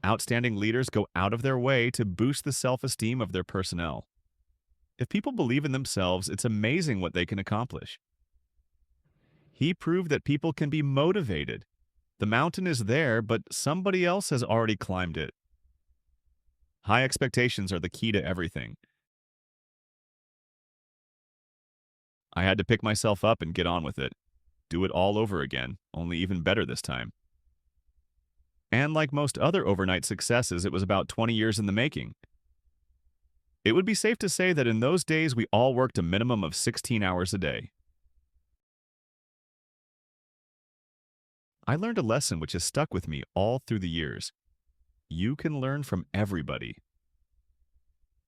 Outstanding leaders go out of their way to boost the self-esteem of their personnel. If people believe in themselves, it's amazing what they can accomplish. He proved that people can be motivated. The mountain is there, but somebody else has already climbed it. High expectations are the key to everything. I had to pick myself up and get on with it. Do it all over again, only even better this time. And like most other overnight successes, it was about 20 years in the making. It would be safe to say that in those days we all worked a minimum of 16 hours a day. I learned a lesson which has stuck with me all through the years. You can learn from everybody.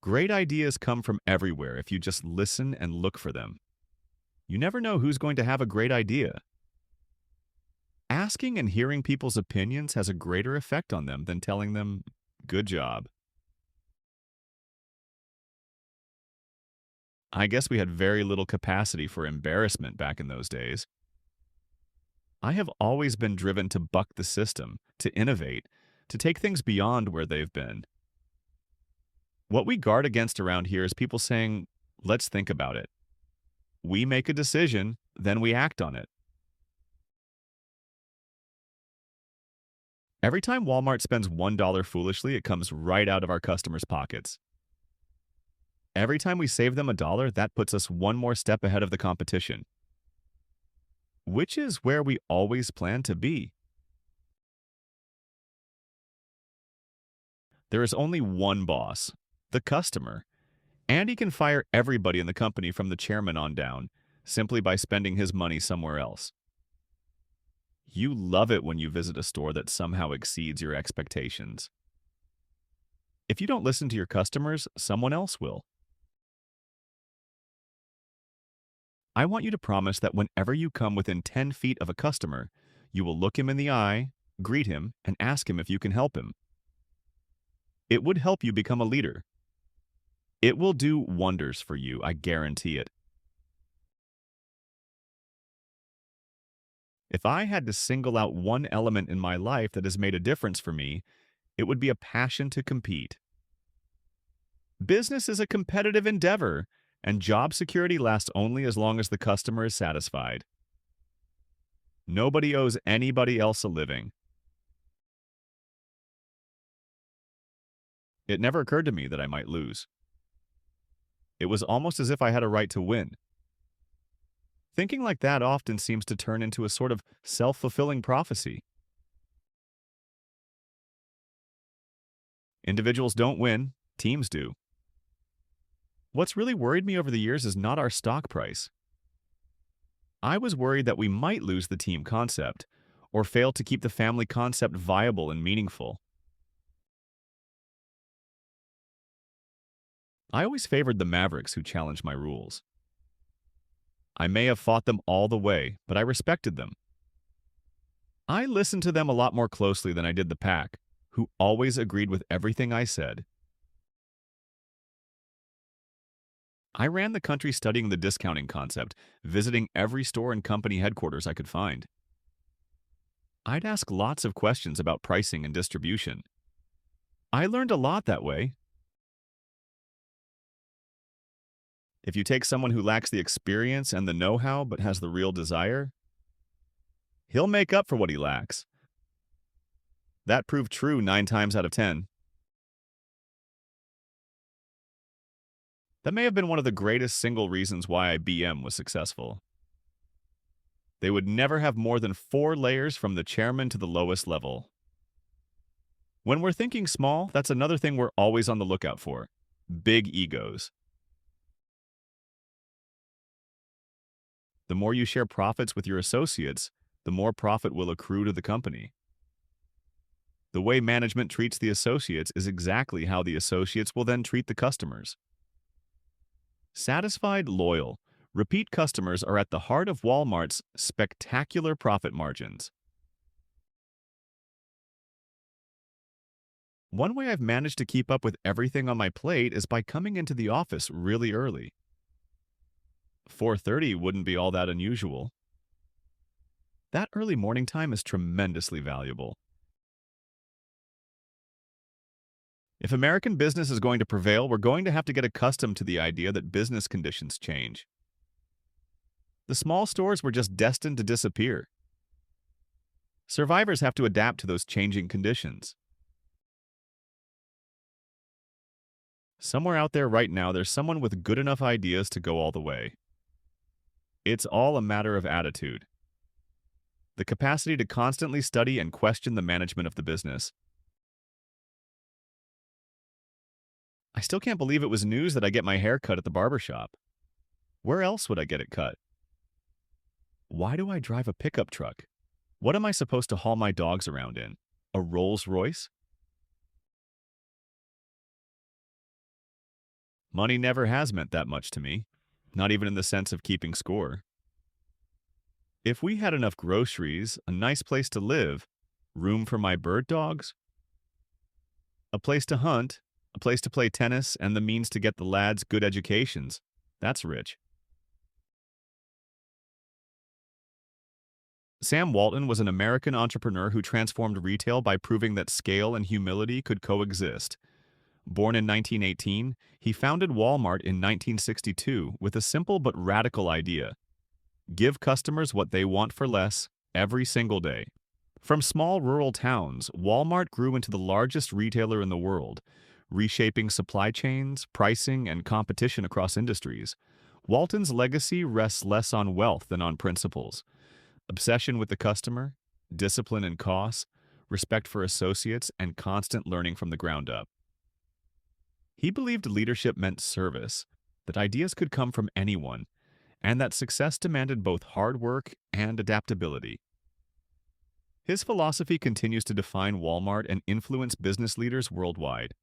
Great ideas come from everywhere if you just listen and look for them. You never know who's going to have a great idea. Asking and hearing people's opinions has a greater effect on them than telling them, good job. I guess we had very little capacity for embarrassment back in those days. I have always been driven to buck the system, to innovate, to take things beyond where they've been. What we guard against around here is people saying, let's think about it. We make a decision, then we act on it. Every time Walmart spends $1 foolishly, it comes right out of our customers' pockets. Every time we save them a dollar, that puts us one more step ahead of the competition, which is where we always plan to be. There is only one boss, the customer, and he can fire everybody in the company from the chairman on down, simply by spending his money somewhere else. You love it when you visit a store that somehow exceeds your expectations. If you don't listen to your customers, someone else will. I want you to promise that whenever you come within 10 feet of a customer, you will look him in the eye, greet him, and ask him if you can help him. It would help you become a leader. It will do wonders for you, I guarantee it. If I had to single out one element in my life that has made a difference for me, it would be a passion to compete. Business is a competitive endeavor, and job security lasts only as long as the customer is satisfied. Nobody owes anybody else a living. It never occurred to me that I might lose. It was almost as if I had a right to win. Thinking like that often seems to turn into a sort of self-fulfilling prophecy. Individuals don't win, teams do. What's really worried me over the years is not our stock price. I was worried that we might lose the team concept, or fail to keep the family concept viable and meaningful. I always favored the Mavericks who challenged my rules. I may have fought them all the way, but I respected them. I listened to them a lot more closely than I did the pack, who always agreed with everything I said. I ran the country studying the discounting concept, visiting every store and company headquarters I could find. I'd ask lots of questions about pricing and distribution. I learned a lot that way. If you take someone who lacks the experience and the know-how but has the real desire, he'll make up for what he lacks. That proved true 9 times out of 10. That may have been one of the greatest single reasons why IBM was successful. They would never have more than 4 layers from the chairman to the lowest level. When we're thinking small, that's another thing we're always on the lookout for: big egos. The more you share profits with your associates, the more profit will accrue to the company. The way management treats the associates is exactly how the associates will then treat the customers. Satisfied, loyal, repeat customers are at the heart of Walmart's spectacular profit margins. One way I've managed to keep up with everything on my plate is by coming into the office really early. 4:30 wouldn't be all that unusual. That early morning time is tremendously valuable. If American business is going to prevail, we're going to have to get accustomed to the idea that business conditions change. The small stores were just destined to disappear. Survivors have to adapt to those changing conditions. Somewhere out there right now, there's someone with good enough ideas to go all the way. It's all a matter of attitude. The capacity to constantly study and question the management of the business. I still can't believe it was news that I get my hair cut at the barber shop. Where else would I get it cut? Why do I drive a pickup truck? What am I supposed to haul my dogs around in? A Rolls Royce? Money never has meant that much to me, not even in the sense of keeping score. If we had enough groceries, a nice place to live, room for my bird dogs, a place to hunt, a place to play tennis, and the means to get the lads good educations, that's rich. Sam Walton was an American entrepreneur who transformed retail by proving that scale and humility could coexist. Born in 1918, he founded Walmart in 1962 with a simple but radical idea: give customers what they want for less every single day. From small rural towns, Walmart grew into the largest retailer in the world, reshaping supply chains, pricing, and competition across industries. Walton's legacy rests less on wealth than on principles: obsession with the customer, discipline in costs, respect for associates, and constant learning from the ground up. He believed leadership meant service, that ideas could come from anyone, and that success demanded both hard work and adaptability. His philosophy continues to define Walmart and influence business leaders worldwide.